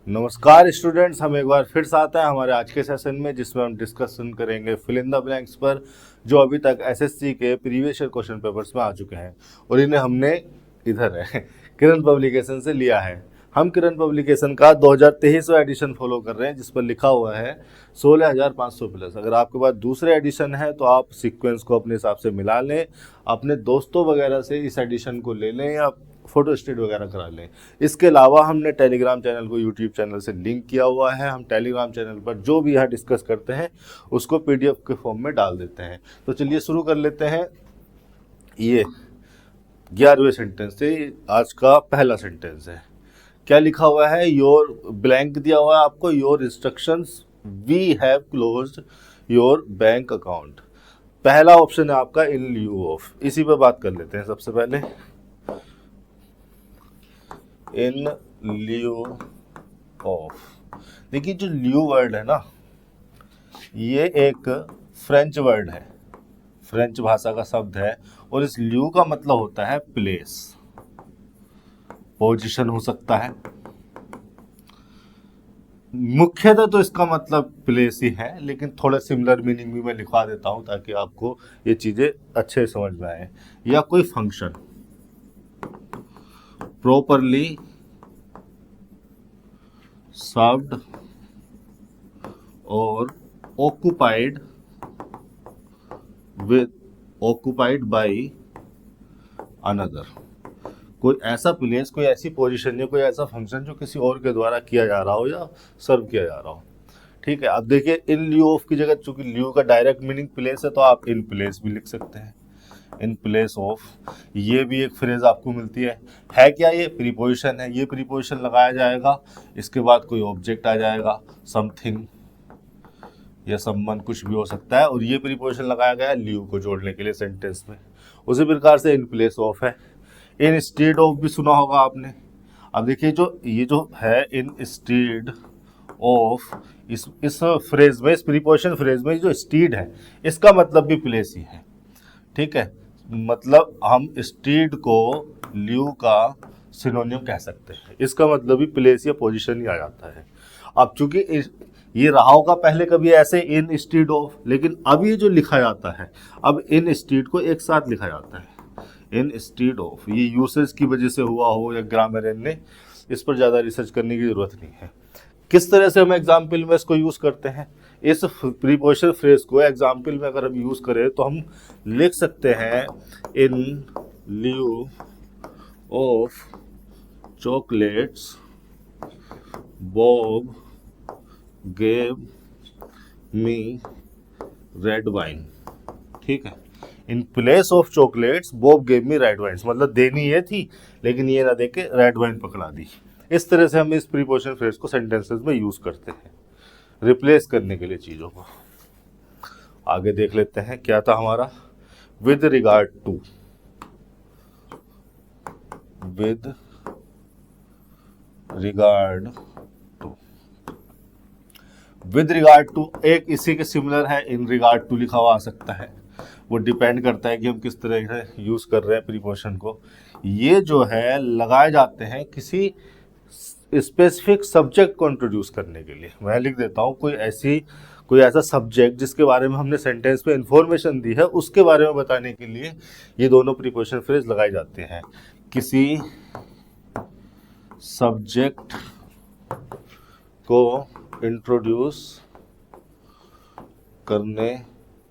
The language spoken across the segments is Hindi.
नमस्कार स्टूडेंट्स, हम एक बार फिर से आते हैं हमारे आज के सेशन में, जिसमें हम डिस्कशन करेंगे फिल इन द ब्लैंक्स पर, जो अभी तक एसएससी के प्रीवियस ईयर क्वेश्चन पेपर्स में आ चुके हैं और इन्हें हमने इधर है किरण पब्लिकेशन से लिया है। हम किरण पब्लिकेशन का 2023वां एडिशन फॉलो कर रहे हैं, जिस पर लिखा हुआ है 16,500 प्लस। अगर आपके पास दूसरे एडिशन है तो आप सीक्वेंस को अपने हिसाब से मिला लें, अपने दोस्तों वगैरह से इस एडिशन को ले लें या फोटो स्टेट वगैरह करा लें। इसके अलावा हमने टेलीग्राम चैनल को यूट्यूब चैनल से लिंक किया हुआ है। हम टेलीग्राम चैनल पर जो भी यहाँ डिस्कस करते हैं उसको पीडीएफ के फॉर्म में डाल देते हैं। तो चलिए शुरू कर लेते हैं। ये 11वें सेंटेंस से आज का पहला सेंटेंस है। क्या लिखा हुआ है? योर ब्लैंक दिया हुआ है आपको, your instructions we have closed your bank account. पहला ऑप्शन है आपका इन ल्यू ऑफ। इसी पे बात कर लेते हैं सबसे पहले। इन ल्यू ऑफ। देखिए, जो ल्यू वर्ड है ना, ये एक फ्रेंच वर्ड है, फ्रेंच भाषा का शब्द है, और इस ल्यू का मतलब होता है प्लेस, पोजीशन हो सकता है। मुख्यतः तो इसका मतलब प्लेस ही है, लेकिन थोड़ा सिमिलर मीनिंग भी मैं लिखवा देता हूं ताकि आपको ये चीजें अच्छे समझ में आए। या कोई function properly served or occupied by another। कोई ऐसा प्लेस, कोई ऐसी पोजीशन या कोई ऐसा फंक्शन जो किसी और के द्वारा किया जा रहा हो या सर्व किया जा रहा हो। ठीक है, अब देखिए, इन ल्यू ऑफ की जगह, चूंकि ल्यू का डायरेक्ट मीनिंग प्लेस है, तो आप इन प्लेस भी लिख सकते हैं। इन प्लेस ऑफ, ये भी एक फ्रेज आपको मिलती है क्या? ये प्रीपोजिशन है। ये प्रीपोजिशन लगाया जाएगा, इसके बाद कोई ऑब्जेक्ट आ जाएगा, समथिंग या समवन, कुछ भी हो सकता है, और ये प्रीपोजिशन लगाया गया ल्यू को जोड़ने के लिए सेंटेंस में। उसी प्रकार से इन प्लेस ऑफ है। इन स्टेड ऑफ भी सुना होगा आपने। अब देखिए, ये जो है इन स्टेड ऑफ, इस फ्रेज में, इस प्रीपोजिशन फ्रेज में जो स्टेड है, इसका मतलब भी प्लेस ही है। ठीक है, मतलब हम स्टेड को ल्यू का सिनोनिम कह सकते हैं। इसका मतलब भी प्लेस या पोजीशन ही आ जाता है। अब चूंकि ये रहा होगा पहले कभी ऐसे इन स्टेड ऑफ, लेकिन अब ये जो लिखा जाता है, अब इन स्टेड को एक साथ लिखा जाता है, इन स्टेड ऑफ। ये यूसेज की वजह से हुआ हो या ग्रामर ने, इस पर ज़्यादा रिसर्च करने की ज़रूरत नहीं है। किस तरह से हम एग्जाम्पल में इसको यूज़ करते हैं? इस प्रीपोजिशन फ्रेज को एग्जाम्पल में अगर हम यूज़ करें तो हम लिख सकते हैं in lieu of chocolates Bob gave me red wine. ठीक है, in place of chocolates Bob gave me red wine, मतलब देनी ये थी लेकिन ये ना देके रेड वाइन पकड़ा दी। इस तरह से हम इस प्रीपोजिशन फ्रेज को सेंटेंसेस में यूज करते हैं, रिप्लेस करने के लिए चीज़ों को। आगे देख लेते हैं क्या था हमारा। With regard to, with regard to, with regard to एक इसी के सिमिलर है, इन रिगार्ड टू लिखा हुआ आ सकता है। वो डिपेंड करता है कि हम किस तरह से यूज कर रहे हैं प्रीपोजिशन को। ये जो है लगाए जाते हैं किसी स्पेसिफिक सब्जेक्ट को इंट्रोड्यूस करने के लिए। मैं लिख देता हूँ कोई ऐसा सब्जेक्ट जिसके बारे में हमने सेंटेंस में इंफॉर्मेशन दी है, उसके बारे में बताने के लिए ये दोनों प्रीपोजिशन फ्रेज लगाए जाते हैं। किसी सब्जेक्ट को इंट्रोड्यूस करने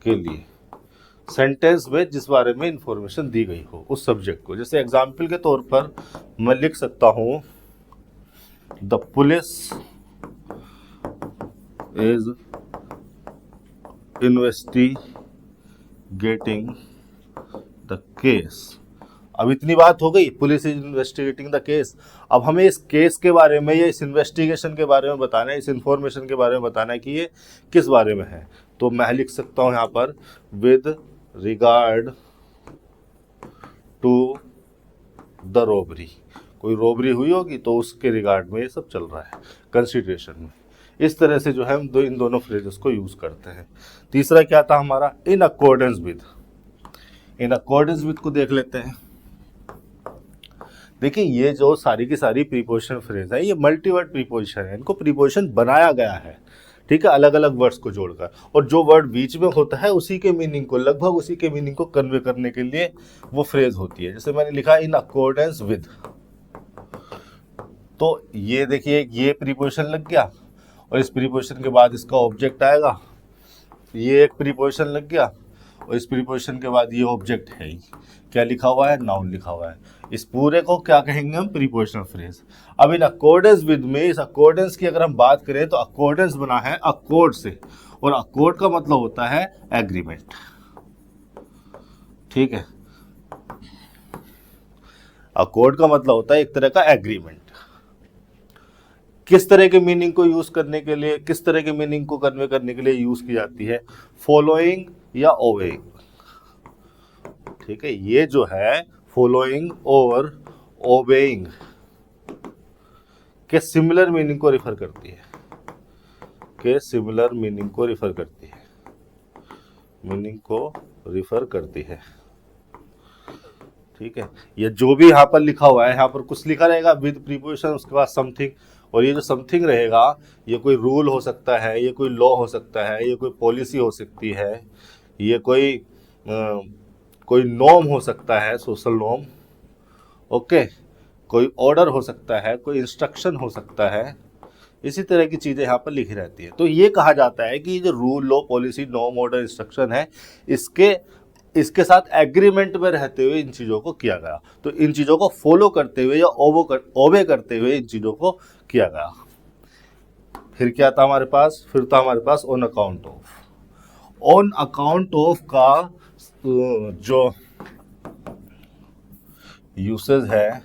के लिए सेंटेंस में जिस बारे में इंफॉर्मेशन दी गई हो उस सब्जेक्ट को। जैसे एग्जाम्पल के तौर पर मैं लिख सकता हूँ, the police is investigating the case. अब इतनी बात हो गई, police is investigating the case. अब हमें इस केस के बारे में या इस इन्वेस्टिगेशन के बारे में बताना है, इस इंफॉर्मेशन के बारे में बताना है कि ये किस बारे में है। तो मैं लिख सकता हूँ यहाँ पर with regard to the robbery. कोई रॉबरी हुई होगी तो उसके रिगार्ड में ये सब चल रहा है, कंसिडरेशन में। इस तरह से जो है हम इन दोनों फ्रेजेस को यूज करते हैं। तीसरा क्या था हमारा? इन accordance with. In accordance with को देख लेते हैं। देखिए ये जो सारी की सारी प्रीपोजिशन फ्रेज है ये मल्टीवर्ड प्रीपोजिशन है, इनको प्रीपोजिशन बनाया गया है, ठीक है, अलग अलग वर्ड्स को जोड़कर, और जो वर्ड बीच में होता है उसी के मीनिंग को, लगभग उसी के मीनिंग को कन्वे करने के लिए वो फ्रेज होती है। जैसे मैंने लिखा इन अकॉर्डेंस विद, तो ये देखिए ये प्रीपोजिशन लग गया और इस प्रीपोजिशन के बाद इसका ऑब्जेक्ट आएगा, ये एक प्रीपोजिशन लग गया और इस प्रीपोजिशन के बाद ये ऑब्जेक्ट है ही, क्या लिखा हुआ है, नाउन लिखा हुआ है। इस पूरे को क्या कहेंगे हम, प्रीपोजिशनल फ्रेज। अब इन अकॉर्डेंस विद में, इस अकॉर्डेंस की अगर हम बात करें तो अकॉर्डेंस बना है अकॉर्ड से, और अकॉर्ड का मतलब होता है एग्रीमेंट, ठीक है, अकॉर्ड का मतलब होता है एक तरह का एग्रीमेंट। किस तरह के मीनिंग को यूज करने के लिए, किस तरह के मीनिंग को कन्वे करने के लिए यूज की जाती है, फॉलोइंग या ओबेइंग, ठीक है, ये जो है फॉलोइंग और ओबेइंग के सिमिलर मीनिंग को रिफर करती है, के सिमिलर मीनिंग को रिफर करती है, मीनिंग को रिफर करती है, ठीक है। ये जो भी यहाँ पर लिखा हुआ है, यहाँ पर कुछ लिखा रहेगा विद प्रीपोजिशन, उसके बाद समथिंग, और ये जो समथिंग रहेगा ये कोई रूल हो सकता है, ये कोई लॉ हो सकता है, ये कोई पॉलिसी हो सकती है, ये कोई नॉर्म हो सकता है, सोशल नॉर्म, ओके, कोई ऑर्डर हो सकता है, कोई इंस्ट्रक्शन हो सकता है, इसी तरह की चीज़ें यहाँ पर लिखी रहती है। तो ये कहा जाता है कि जो rule, law, policy, norm, order, instruction है, इसके साथ एग्रीमेंट में रहते हुए इन चीज़ों को किया गया, तो इन चीज़ों को फॉलो करते हुए या ओबे करते हुए इन चीज़ों को किया गया। फिर क्या था हमारे पास, फिर था हमारे pass on account of. On account of का जो यूसेज है,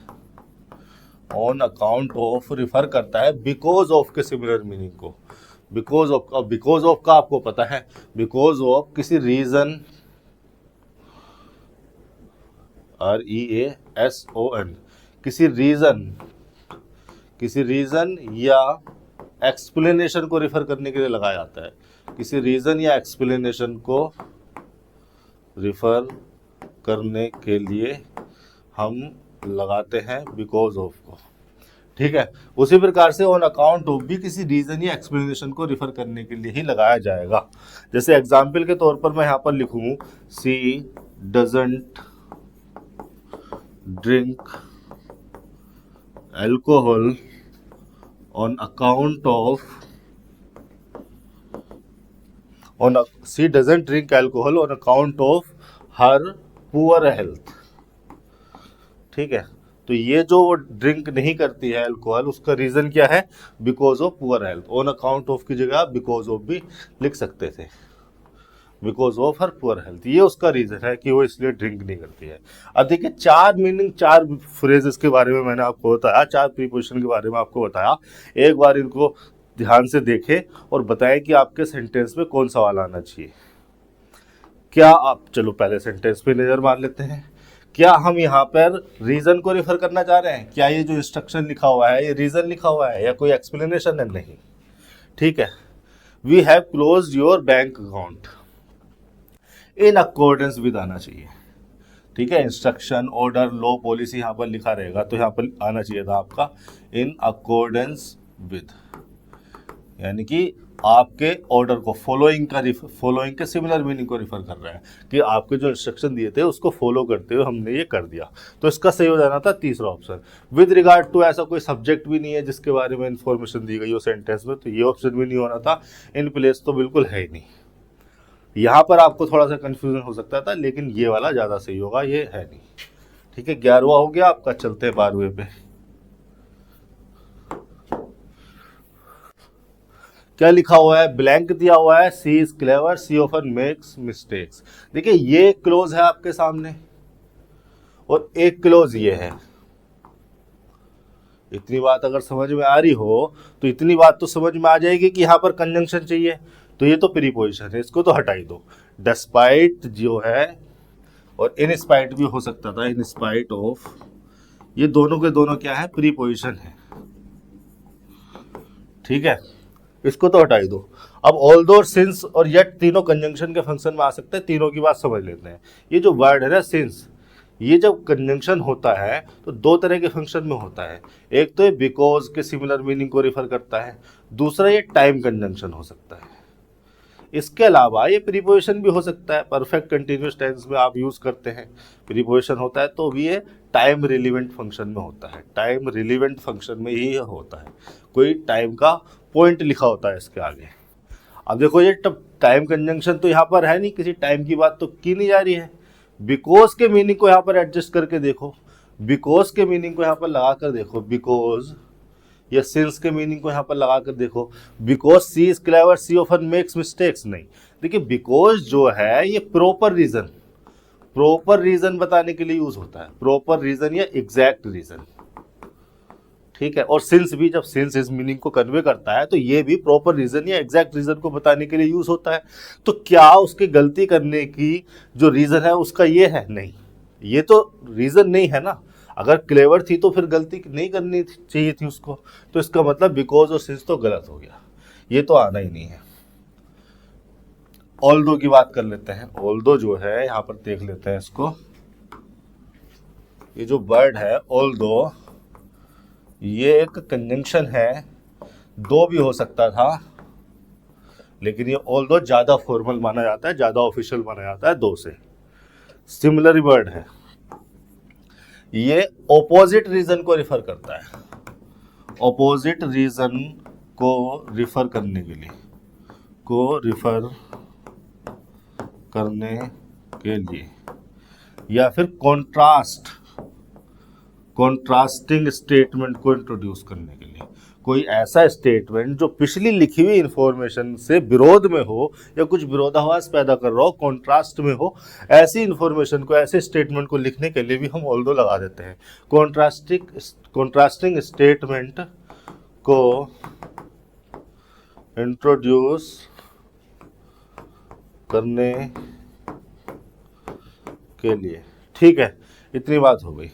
ऑन अकाउंट ऑफ रिफर करता है बिकॉज ऑफ के सिमिलर मीनिंग को। बिकॉज ऑफ का आपको पता है, बिकॉज ऑफ किसी रीजन, REASON, किसी रीजन या एक्सप्लेनेशन को रिफर करने के लिए लगाया जाता है, किसी रीजन या एक्सप्लेनेशन को रिफर करने के लिए हम लगाते हैं बिकॉज ऑफ को, ठीक है। उसी प्रकार से ऑन अकाउंट ऑफ भी किसी रीजन या एक्सप्लेनेशन को रिफर करने के लिए ही लगाया जाएगा। जैसे एग्जाम्पल के तौर पर मैं यहाँ पर लिखूँ, she doesn't drink alcohol on account of, she doesn't drink alcohol on account of her poor health, ठीक है। तो ये जो वो ड्रिंक नहीं करती है अल्कोहल, उसका रीजन क्या है, because of poor health. On account of की जगह बिकॉज ऑफ भी लिख सकते थे, because of her poor health, ये उसका रीजन है कि वो इसलिए ड्रिंक नहीं करती है। अब देखिए 4 मीनिंग, 4 फ्रेजेस के बारे में मैंने आपको बताया, 4 प्रीपोजिशन के बारे में आपको बताया। एक बार इनको ध्यान से देखें और बताएं कि आपके सेंटेंस में कौन सवाल आना चाहिए। क्या आप, चलो पहले सेंटेंस पे नजर मार लेते हैं। क्या हम यहाँ पर रीजन को रेफर करना चाह रहे हैं? क्या ये जो इंस्ट्रक्शन लिखा हुआ है ये रीजन लिखा हुआ है या कोई एक्सप्लेनेशन है? नहीं, ठीक है। We have closed your bank account, in accordance with आना चाहिए, ठीक है। इंस्ट्रक्शन, ऑर्डर, लॉ, पॉलिसी यहाँ पर लिखा रहेगा तो यहाँ पर आना चाहिए था आपका इन अकॉर्डेंस विद, यानी कि आपके ऑर्डर को, फॉलोइंग के सिमिलर मीनिंग को रिफर कर रहा है कि आपके जो इंस्ट्रक्शन दिए थे उसको फॉलो करते हुए हमने ये कर दिया। तो इसका सही हो जाना था तीसरा ऑप्शन। विद रिगार्ड टू, ऐसा कोई सब्जेक्ट भी नहीं है जिसके बारे में इंफॉर्मेशन दी गई हो सेंटेंस में, तो ये ऑप्शन भी नहीं होना था। इन प्लेस तो बिल्कुल है ही नहीं। यहाँ पर आपको थोड़ा सा कंफ्यूजन हो सकता था, लेकिन ये वाला ज़्यादा सही होगा, ये है नहीं, ठीक है। 11वां हो गया आपका, चलते हैं 12वें पे। क्या लिखा हुआ है? ब्लैंक दिया हुआ है, she is clever, she often makes mistakes. देखिए ये क्लोज है आपके सामने और एक क्लोज ये है। इतनी बात अगर समझ में आ रही हो तो इतनी बात तो समझ में आ जाएगी कि यहाँ पर कंजंक्शन चाहिए, तो ये तो प्रीपोजिशन है, इसको तो हटाई दो। डिस्पाइट जो है, और इन स्पाइट भी हो सकता था, इन स्पाइट ऑफ, ये दोनों के दोनों क्या है? प्रीपोजिशन है, ठीक है। इसको तो हटाई दो। अब ऑल्दो, सिंस और येट तीनों कंजंक्शन के फंक्शन में आ सकते हैं, तीनों की बात समझ लेते हैं। ये जो वर्ड है ना सिंस, ये जब कंजंक्शन होता है तो दो तरह के फंक्शन में होता है। एक तो ये बिकॉज के सिमिलर मीनिंग को रिफर करता है, दूसरा ये टाइम कंजंक्शन हो सकता है। इसके अलावा ये प्रीपोजिशन भी हो सकता है, परफेक्ट कंटिन्यूअस टेंस में आप यूज करते हैं प्रीपोजिशन होता है, तो भी ये टाइम रिलीवेंट फंक्शन में होता है। टाइम रिलीवेंट फंक्शन में ही होता है, कोई टाइम का पॉइंट लिखा होता है इसके आगे। अब देखो ये टाइम कंजंक्शन तो यहाँ पर है नहीं, किसी टाइम की बात तो की नहीं जा रही है। बिकॉज के मीनिंग को यहाँ पर एडजस्ट करके देखो, बिकॉज के मीनिंग को यहाँ पर लगा कर देखो, बिकॉज या सिंस के मीनिंग को यहाँ पर लगा कर देखो। Because she is clever she often makes mistakes नहीं, देखिए बिकॉज जो है ये प्रॉपर रीजन बताने के लिए यूज होता है, प्रॉपर रीजन या एग्जैक्ट रीजन, ठीक है। और सिंस भी, जब सिंस इस मीनिंग को कन्वे करता है तो ये भी प्रॉपर रीजन या एग्जैक्ट रीजन को बताने के लिए यूज होता है। तो क्या उसकी गलती करने की जो रीजन है उसका ये है? नहीं, ये तो रीजन नहीं है ना। अगर क्लेवर थी तो फिर गलती नहीं करनी चाहिए थी उसको, तो इसका मतलब बिकॉज और सिंस तो गलत हो गया, ये तो आना ही नहीं है। ऑल्दो की बात कर लेते हैं। ऑल्दो जो है यहाँ पर देख लेते हैं इसको, ये जो वर्ड है ऑल्दो, ये एक कंजंक्शन है, दो भी हो सकता था, लेकिन ये ऑल्दो ज्यादा फॉर्मल माना जाता है, ज्यादा ऑफिशियल माना जाता है दो से। सिमिलर वर्ड है, ये ऑपोजिट रीजन को रिफर करता है, ऑपोजिट रीजन को रिफर करने के लिए, या फिर कॉन्ट्रास्टिंग स्टेटमेंट को इंट्रोड्यूस करने के लिए। कोई ऐसा स्टेटमेंट जो पिछली लिखी हुई इंफॉर्मेशन से विरोध में हो या कुछ विरोधाभास पैदा कर रहा हो, कॉन्ट्रास्ट में हो, ऐसी इंफॉर्मेशन को, ऐसे स्टेटमेंट को लिखने के लिए भी हम ऑल्दो लगा देते हैं। कॉन्ट्रास्टिंग स्टेटमेंट को इंट्रोड्यूस करने के लिए, ठीक है। इतनी बात हो गई।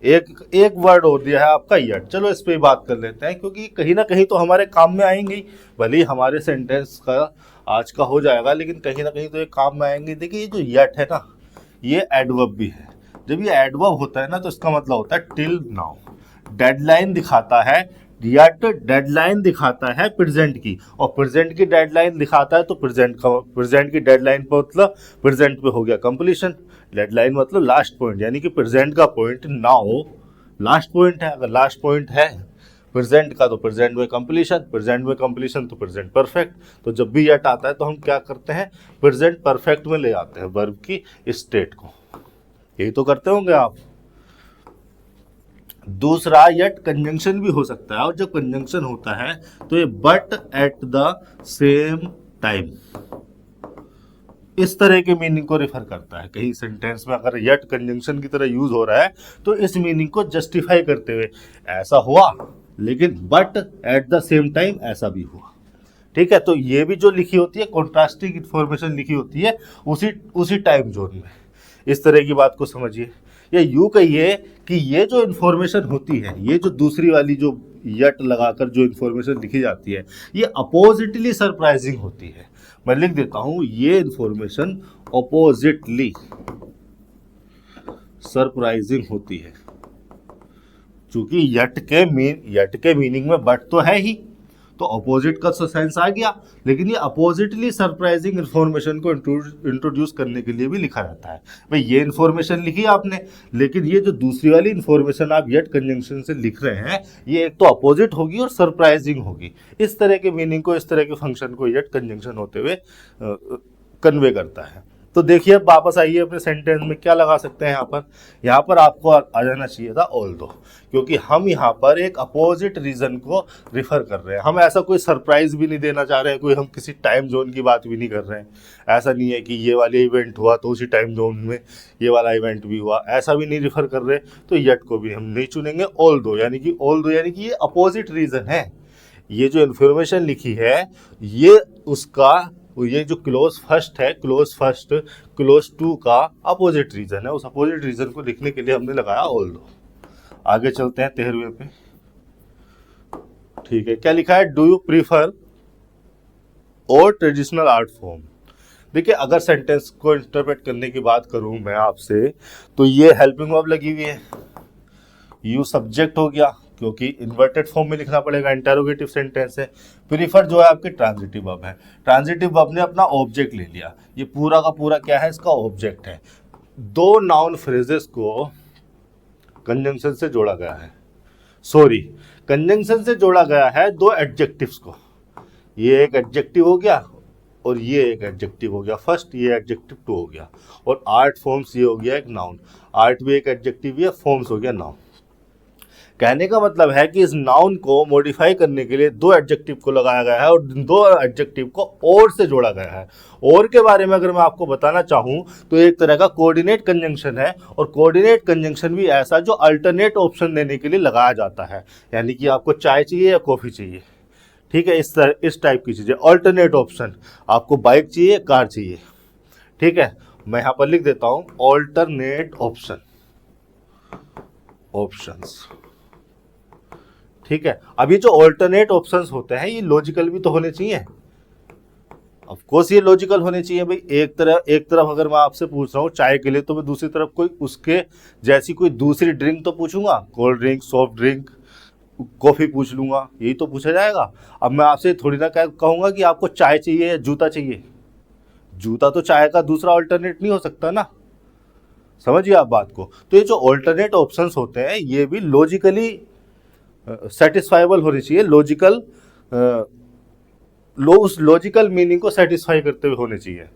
एक वर्ड हो दिया है आपका यट, चलो इस पे बात कर लेते हैं, क्योंकि कहीं ना कहीं तो हमारे काम में आएंगे। भले ही हमारे सेंटेंस का आज का हो जाएगा, लेकिन कहीं ना कहीं तो ये काम में आएंगे। देखिए ये जो यट है ना, ये एडवर्ब भी है। जब ये एडवर्ब होता है ना, तो इसका मतलब होता है टिल नाउ। डेडलाइन दिखाता है, यट डेडलाइन दिखाता है प्रेजेंट की, और प्रेजेंट की डेडलाइन दिखाता है, तो प्रेजेंट की डेडलाइन पर मतलब प्रेजेंट पे हो गया कंप्लीशन। डेडलाइन मतलब लास्ट पॉइंट, यानी कि प्रेजेंट का पॉइंट नाउ लास्ट पॉइंट है। अगर लास्ट पॉइंट है प्रेजेंट का, तो प्रेजेंट में कंप्लीशन, प्रेजेंट में कंप्लीशन तो प्रेजेंट परफेक्ट। तो जब भी यट आता है तो हम क्या करते हैं, प्रेजेंट परफेक्ट में ले आते हैं वर्ब की स्टेट को। यही तो करते होंगे आप। दूसरा, यट कंजंक्शन भी हो सकता है, और जब कंजंक्शन होता है तो ये but at the same time, इस तरह के मीनिंग को रिफर करता है। कहीं सेंटेंस में अगर यट कंजंक्शन की तरह यूज हो रहा है तो इस मीनिंग को जस्टिफाई करते हुए, ऐसा हुआ लेकिन but at the same time ऐसा भी हुआ, ठीक है। तो ये भी जो लिखी होती है, कॉन्ट्रास्टिंग इंफॉर्मेशन लिखी होती है उसी टाइम जोन में। इस तरह की बात को समझिए, या यूं कहिए कि ये जो इंफॉर्मेशन होती है, ये जो दूसरी वाली जो यट लगाकर जो इंफॉर्मेशन लिखी जाती है, ये अपोजिटली सरप्राइजिंग होती है। मैं लिख देता हूं, ये इंफॉर्मेशन अपोजिटली सरप्राइजिंग होती है। चूंकि यट के मीनिंग में बट तो है ही, तो अपोजिट का सेंस आ गया, लेकिन ये अपोजिटली सरप्राइजिंग इंफॉर्मेशन को इंट्रोड्यूस करने के लिए भी लिखा जाता है। भाई ये इंफॉर्मेशन लिखी आपने, लेकिन ये जो दूसरी वाली इंफॉर्मेशन आप यट कंजंक्शन से लिख रहे हैं, ये एक तो अपोजिट होगी और सरप्राइजिंग होगी। इस तरह के मीनिंग को, इस तरह के फंक्शन को यट कंजंक्शन होते हुए कन्वे करता है। तो देखिए, अब वापस आइए अपने सेंटेंस में, क्या लगा सकते हैं यहाँ पर आपको आ जाना चाहिए था ऑल्दो, क्योंकि हम यहाँ पर एक अपोजिट रीजन को रिफर कर रहे हैं। हम ऐसा कोई सरप्राइज भी नहीं देना चाह रहे हैं, कोई हम किसी टाइम जोन की बात भी नहीं कर रहे हैं। ऐसा नहीं है कि ये वाले इवेंट हुआ तो उसी टाइम जोन में ये वाला इवेंट भी हुआ, ऐसा भी नहीं रिफर कर रहे। तो यट को भी हम नहीं चुनेंगे। ऑल्दो यानी कि ये अपोजिट रीजन है। ये जो इन्फॉर्मेशन लिखी है, ये जो क्लोज फर्स्ट है, क्लोज टू का अपोजिट रीजन है। उस अपोजिट रीजन को लिखने के लिए हमने लगाया ऑल्दो। आगे चलते हैं 13वें पे, ठीक है। क्या लिखा है, डू यू प्रीफर और ट्रेडिशनल आर्ट फॉर्म। देखिए अगर सेंटेंस को इंटरप्रेट करने की बात करूं मैं आपसे, तो ये हेल्पिंग वर्ब लगी हुई है, यू सब्जेक्ट हो गया क्योंकि इन्वर्टेड फॉर्म में लिखना पड़ेगा, इंटेरोगेटिव सेंटेंस है। प्रीफर जो है आपके ट्रांजिटिव वर्ब है, ट्रांजिटिव वर्ब ने अपना ऑब्जेक्ट ले लिया, ये पूरा का पूरा क्या है, इसका ऑब्जेक्ट है। दो नाउन फ्रेजेस को कंजंक्शन से जोड़ा गया है, सॉरी कंजंक्शन से जोड़ा गया है दो एडजेक्टिव्स को, ये एक एडजेक्टिव हो गया और ये एक एडजेक्टिव हो गया फर्स्ट, ये एडजेक्टिव टू हो गया, और आर्ट फॉर्म्स ये हो गया एक नाउन, आर्ट भी एक एडजेक्टिव है, फॉर्म्स हो गया नाउन। कहने का मतलब है कि इस नाउन को मॉडिफाई करने के लिए दो एडजेक्टिव को लगाया गया है और दो एडजेक्टिव को और से जोड़ा गया है। और के बारे में अगर मैं आपको बताना चाहूँ तो एक तरह का कोऑर्डिनेट कंजंक्शन है, और कोऑर्डिनेट कंजंक्शन भी ऐसा जो अल्टरनेट ऑप्शन देने के लिए लगाया जाता है, यानी कि आपको चाय चाहिए या कॉफ़ी चाहिए, ठीक है, इस टाइप की चीज़ें, अल्टरनेट ऑप्शन, आपको बाइक चाहिए कार चाहिए, ठीक है, मैं यहाँ पर लिख देता हूँ ऑल्टरनेट ऑप्शन, ऑप्शंस, ठीक है। अब ये जो ऑल्टरनेट ऑप्शंस होते हैं ये लॉजिकल भी तो होने चाहिए, ऑफ कोर्स ये लॉजिकल होने चाहिए भाई। एक तरफ अगर मैं आपसे पूछ रहा हूँ चाय के लिए, तो मैं दूसरी तरफ कोई उसके जैसी कोई दूसरी ड्रिंक तो पूछूंगा, cold drink, soft drink, coffee पूछ लूंगा, यही तो पूछा जाएगा। अब मैं आपसे थोड़ी ना कहूँगा कि आपको चाय चाहिए या जूता चाहिए, जूता तो चाय का दूसरा ऑल्टरनेट नहीं हो सकता ना, समझिए आप बात को। तो ये जो ऑल्टरनेट ऑप्शंस होते हैं ये भी लॉजिकली सेटिस्फाइबल होनी चाहिए, उस लॉजिकल मीनिंग को सेटिस्फाई करते हुए होने चाहिए।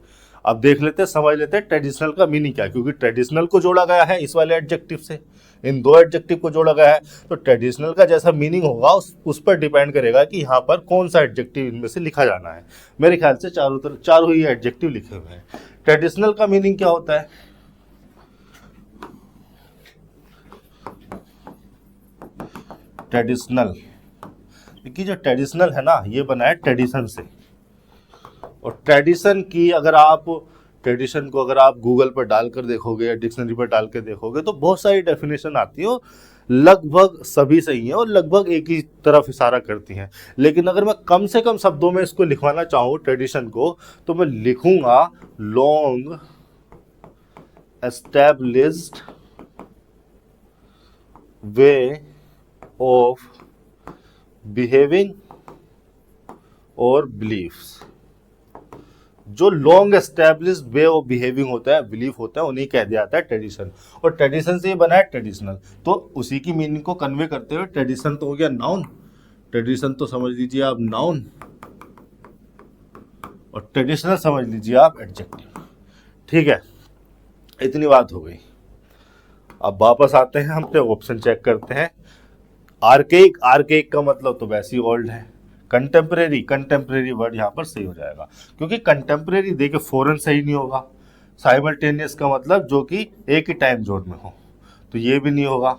अब देख लेते हैं, समझ लेते हैं ट्रेडिशनल का मीनिंग क्या है, क्योंकि ट्रेडिशनल को जोड़ा गया है इस वाले एडजेक्टिव से, इन दो एडजेक्टिव को जोड़ा गया है, तो ट्रेडिशनल का जैसा मीनिंग होगा उस पर डिपेंड करेगा कि यहाँ पर कौन सा एडजेक्टिव इनमें से लिखा जाना है। मेरे ख्याल से चारों ही एडजेक्टिव लिखे हुए हैं। ट्रेडिशनल का मीनिंग क्या होता है, ट्रेडिशनल, देखिए जो ट्रेडिशनल है ना ये बना है ट्रेडिशन से, और ट्रेडिशन को अगर आप गूगल पर डालकर देखोगे या डिक्शनरी पर डाल कर देखोगे तो बहुत सारी डेफिनेशन आती है, लगभग सभी सही हैं और लगभग एक ही तरफ इशारा करती हैं। लेकिन अगर मैं कम से कम शब्दों में इसको लिखवाना चाहूँ ट्रेडिशन को, तो मैं लिखूंगा long established way of behaving और बिलीफ्स। जो long established way of behaving होता है, बिलीफ होता है, उन्हीं कह दिया जाता है ट्रेडिशन, और ट्रेडिशन से ये बना है ट्रेडिशनल। तो उसी की मीनिंग को कन्वे करते हुए ट्रेडिशन तो हो गया नाउन, ट्रेडिशन तो समझ लीजिए आप नाउन, और ट्रेडिशनल समझ लीजिए आप एडजेक्टिव, ठीक है। इतनी बात हो गई। अब वापस आते हैं, हम अपने ऑप्शन चेक करते हैं। आर्केइक का मतलब तो वैसे ही ओल्ड है, कंटेम्प्रेरी वर्ड यहाँ पर सही हो जाएगा, क्योंकि कंटेम्प्रेरी देखिए फॉरेन सही नहीं होगा। साइमल्टेनियस का मतलब जो कि एक ही टाइम जोन में हो, तो ये भी नहीं होगा।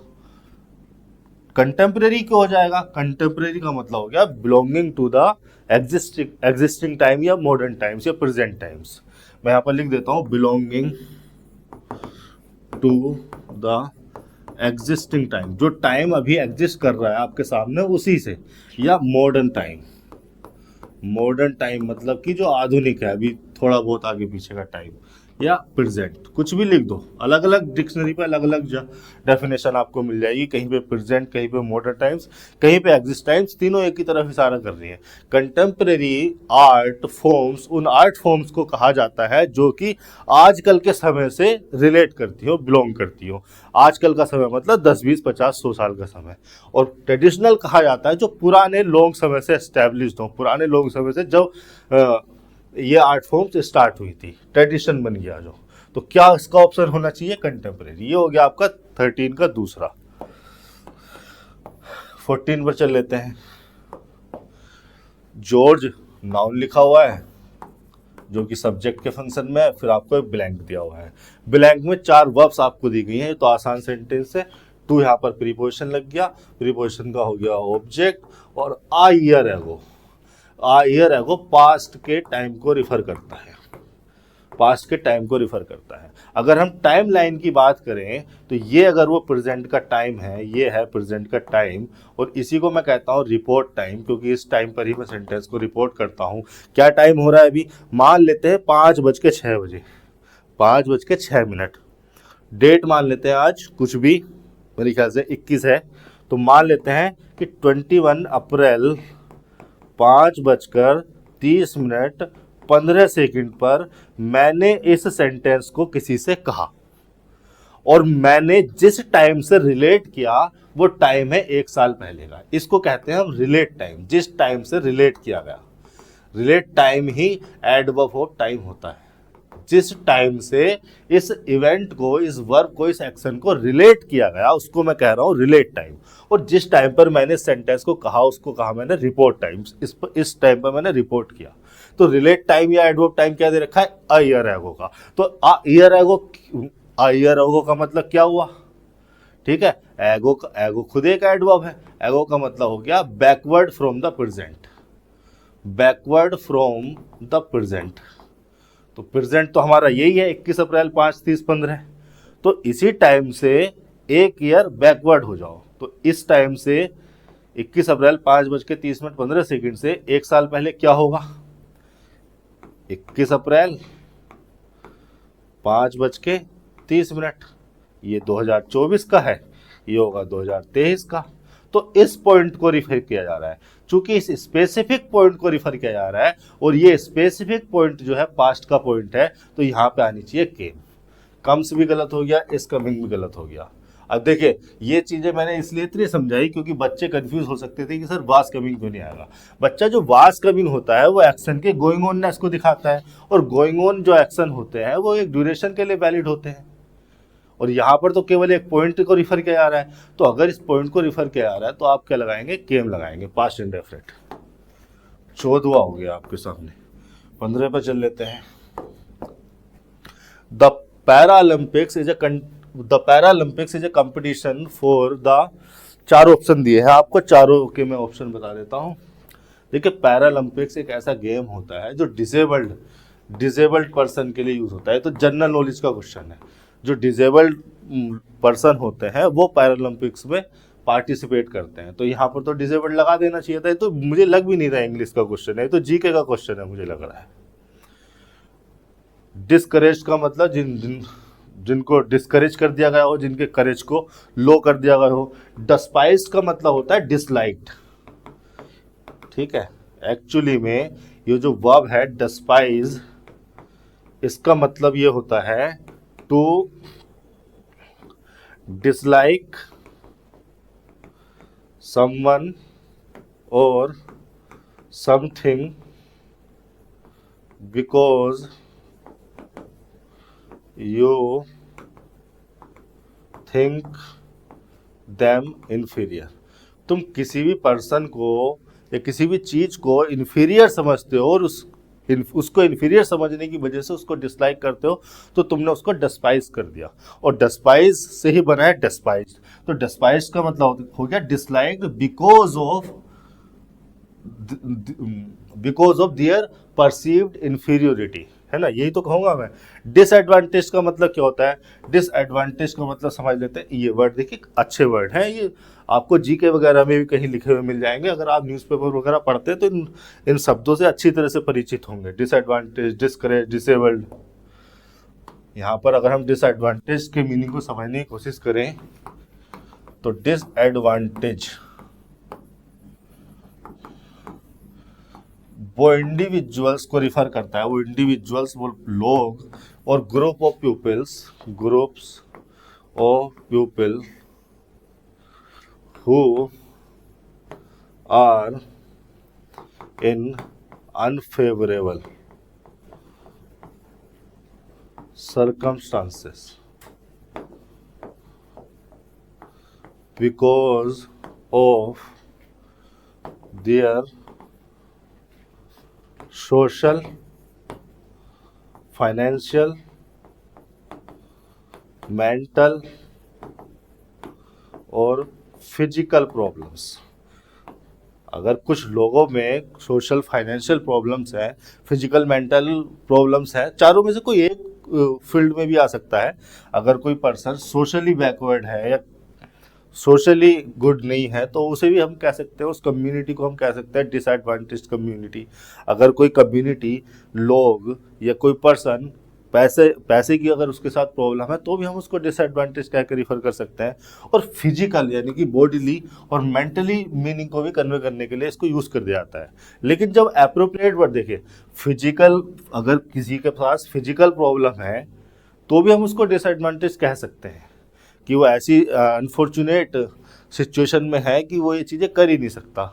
कंटेम्प्रेरी क्यों हो जाएगा, कंटेम्प्रेरी का मतलब हो गया belonging to the existing time या मॉडर्न टाइम्स या प्रेजेंट टाइम्स। मैं यहाँ पर लिख देता हूँ belonging to the existing time, जो टाइम अभी एग्जिस्ट कर रहा है आपके सामने उसी से, या मॉडर्न टाइम मतलब कि जो आधुनिक है, अभी थोड़ा बहुत आगे पीछे का टाइम, या प्रेजेंट, कुछ भी लिख दो। अलग अलग डिक्शनरी पे अलग अलग डेफिनेशन आपको मिल जाएगी, कहीं पे प्रेजेंट, कहीं पे मॉडर्न टाइम्स, कहीं पे एग्जिस्ट टाइम्स, तीनों एक ही तरफ इशारा कर रही है। कंटेम्प्रेरी आर्ट फॉर्म्स उन आर्ट फॉर्म्स को कहा जाता है जो कि आजकल के समय से रिलेट करती हो, बिलोंग करती हो। आजकल का समय मतलब 10, 20, 50, 100 साल का समय। और ट्रेडिशनल कहा जाता है जो पुराने लॉन्ग समय से एस्टेब्लिश्ड हो, पुराने लॉन्ग समय से जब ये आर्ट फॉर्म्स स्टार्ट हुई थी, ट्रेडिशन बन गया जो। तो क्या इसका ऑप्शन होना चाहिए, कंटेम्प्रेरी। ये हो गया आपका 13 का दूसरा। 14 पर चल लेते हैं। जॉर्ज नाउन लिखा हुआ है जो कि सब्जेक्ट के फंक्शन में है, फिर आपको एक ब्लैंक दिया हुआ है। ब्लैंक में 4 वर्ब्स आपको दी गई हैं, तो आसान सेंटेंस है। टू यहाँ पर प्रीपोजिशन लग गया, प्रीपोजिशन का हो गया ऑब्जेक्ट, और आ ईयर एगो पास्ट के टाइम को रिफर करता है। पास्ट के टाइम को रिफर करता है। अगर हम टाइम लाइन की बात करें तो ये अगर वो प्रेजेंट का टाइम है, ये है प्रेजेंट का टाइम, और इसी को मैं कहता हूँ रिपोर्ट टाइम, क्योंकि इस टाइम पर ही मैं सेंटेंस को रिपोर्ट करता हूँ। क्या टाइम हो रहा है अभी, मान लेते हैं 5:06, 5:06। डेट मान लेते हैं आज कुछ भी, मेरे ख्याल से 21 है, तो मान लेते हैं कि 21 अप्रैल 5:30 पर मैंने इस सेंटेंस को किसी से कहा, और मैंने जिस टाइम से रिलेट किया वो टाइम है 1 साल पहले का। इसको कहते हैं हम रिलेट टाइम, जिस टाइम से रिलेट किया गया। Relate time he adverb of time होता है, जिस टाइम से इस इवेंट को, इस वर्ब को, इस एक्शन को रिलेट किया गया उसको मैं कह रहा हूँ रिलेट टाइम। और जिस टाइम पर मैंने सेंटेंस को कहा उसको कहा मैंने रिपोर्ट टाइम। इस टाइम पर मैंने रिपोर्ट किया। तो रिलेट टाइम या एडवर्ब टाइम क्या दे रखा है, अ ईयर एगो का। तो अ ईयर एगो का मतलब क्या हुआ, ठीक है, एगो खुद एक एडवर्ब है। एगो का मतलब हो गया backward from the present, backward from the present. तो प्रेजेंट तो हमारा यही है 21 अप्रैल 5:30-15। तो इसी टाइम से 1 ईयर बैकवर्ड हो जाओ, तो इस टाइम से 21 अप्रैल 5:30-15 से 1 साल पहले क्या होगा, 21 अप्रैल 5:30, ये 2024 का है, ये होगा 2023 का। तो इस पॉइंट को रिफर किया जा रहा है, चूंकि इस स्पेसिफिक पॉइंट को रिफर किया जा रहा है और ये स्पेसिफिक पॉइंट जो है पास्ट का पॉइंट है, तो यहाँ पे आनी चाहिए केम। कम्स भी गलत हो गया, इस कमिंग भी गलत हो गया। अब देखिए ये चीज़ें मैंने इसलिए इतनी समझाई क्योंकि बच्चे कंफ्यूज हो सकते थे कि सर वास कमिंग क्यों नहीं आएगा। बच्चा जो वास कमिंग होता है वो एक्शन के गोइंग ऑननेस को दिखाता है, और गोइंग ऑन जो एक्शन होते हैं वो एक ड्यूरेशन के लिए वैलिड होते हैं, और यहाँ पर तो केवल एक पॉइंट को रिफर किया जा रहा है। तो अगर इस पॉइंट को रिफर किया जा रहा है तो आप क्या लगाएंगे, केम लगाएंगे, पास्ट इंडेफिनिट। 14वां हो गया आपके सामने। 15 पर चल लेते हैं। The Paralympics is a competition for the, चारों ऑप्शन दिए हैं आपको, चारों के मैं ऑप्शन बता देता हूँ। देखिए पैरालंपिक्स एक ऐसा गेम होता है जो डिसेबल्ड पर्सन के लिए यूज होता है। तो जनरल नॉलेज का क्वेश्चन है, जो डिसेबल्ड पर्सन होते हैं वो पैरालंपिक्स में पार्टिसिपेट करते हैं। तो यहाँ पर तो डिसेबल्ड लगा देना चाहिए था, तो मुझे लग भी नहीं रहा इंग्लिश का क्वेश्चन है, तो जीके का क्वेश्चन है मुझे लग रहा है। डिस्करेज का मतलब जिनको डिस्करेज कर दिया गया हो, जिनके करेज को लो कर दिया गया हो। डिस्पाइज्ड का मतलब होता है डिसलाइक्ड, ठीक है। एक्चुअली में ये जो वर्ब है डिस्पाइज, इसका मतलब ये होता है to dislike someone or something because you think them inferior। तुम किसी भी पर्सन को या किसी भी चीज को इन्फीरियर समझते हो और उसको इन्फीरियर समझने की वजह से उसको डिसलाइक करते हो, तो तुमने उसको डिस्पाइज कर दिया, और डिस्पाइज से ही बना है डिस्पाइज। तो डिस्पाइज का मतलब हो गया disliked because of their perceived inferiority, है ना, यही तो कहूँगा मैं। डिसएडवांटेज का मतलब क्या होता है, डिसएडवांटेज का मतलब समझ लेते हैं, ये वर्ड देखिए अच्छे वर्ड हैं, ये आपको जीके वगैरह में भी कहीं लिखे हुए मिल जाएंगे। अगर आप न्यूज़पेपर वगैरह पढ़ते हैं तो इन शब्दों से अच्छी तरह से परिचित होंगे। Disadvantage, discourage, disabled. यहाँ पर अगर हम डिसएडवांटेज के मीनिंग को समझने की कोशिश करें तो डिसएडवांटेज वो इंडिविजुअल्स को रिफर करता है, वो इंडिविजुअल्स, वो लोग और groups of people who are in unfavorable circumstances because of their social, financial, mental और फिजिकल प्रॉब्लम्स। अगर कुछ लोगों में सोशल फाइनेंशियल प्रॉब्लम्स हैं, फिजिकल मेंटल प्रॉब्लम्स हैं, चारों में से कोई एक फील्ड में भी आ सकता है। अगर कोई पर्सन सोशली बैकवर्ड है या सोशली गुड नहीं है तो उसे भी हम कह सकते हैं, उस कम्युनिटी को हम कह सकते हैं डिसएडवांटेज्ड कम्युनिटी। अगर कोई कम्युनिटी, लोग या कोई पर्सन पैसे की अगर उसके साथ प्रॉब्लम है तो भी हम उसको डिसएडवांटेज कह कर रिफर कर सकते हैं। और फिजिकल यानी कि बॉडीली और मेंटली मीनिंग को भी कन्वे करने के लिए इसको यूज़ कर दिया जाता है। लेकिन जब एप्रोप्रिएट वर्ड देखिए, फिजिकल, अगर किसी के पास फिजिकल प्रॉब्लम है तो भी हम उसको डिसएडवांटेज कह सकते हैं कि वो ऐसी अनफॉर्चुनेट सिचुएशन में है कि वो ये चीज़ें कर ही नहीं सकता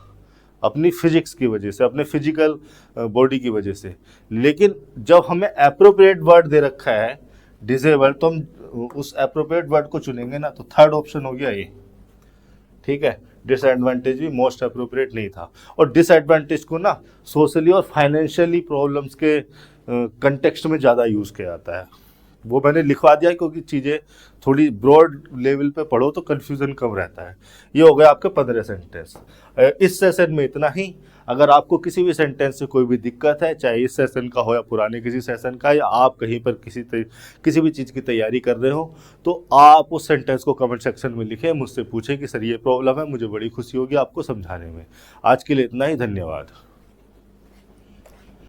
अपनी फिजिक्स की वजह से, अपने फिजिकल बॉडी की वजह से। लेकिन जब हमें एप्रोप्रिएट वर्ड दे रखा है डिसेबल, तो हम उस एप्रोप्रिएट वर्ड को चुनेंगे ना, तो थर्ड ऑप्शन हो गया ये। ठीक है, डिसएडवांटेज भी मोस्ट अप्रोप्रिएट नहीं था। और डिसएडवांटेज को ना सोशली और फाइनेंशियली प्रॉब्लम्स के कंटेक्स्ट में ज़्यादा यूज़ किया जाता है। वो मैंने लिखवा दिया क्योंकि चीज़ें थोड़ी ब्रॉड लेवल पे पढ़ो तो कन्फ्यूज़न कम रहता है। ये हो गया आपके 15 सेंटेंस। इस सेशन में इतना ही। अगर आपको किसी भी सेंटेंस से कोई भी दिक्कत है, चाहे इस सेशन का हो या पुराने किसी सेशन का, या आप कहीं पर किसी भी चीज़ की तैयारी कर रहे हो, तो आप उस सेंटेंस को कमेंट सेक्शन में लिखें, मुझसे पूछें कि सर ये प्रॉब्लम है, मुझे बड़ी खुशी होगी आपको समझाने में। आज के लिए इतना ही, धन्यवाद।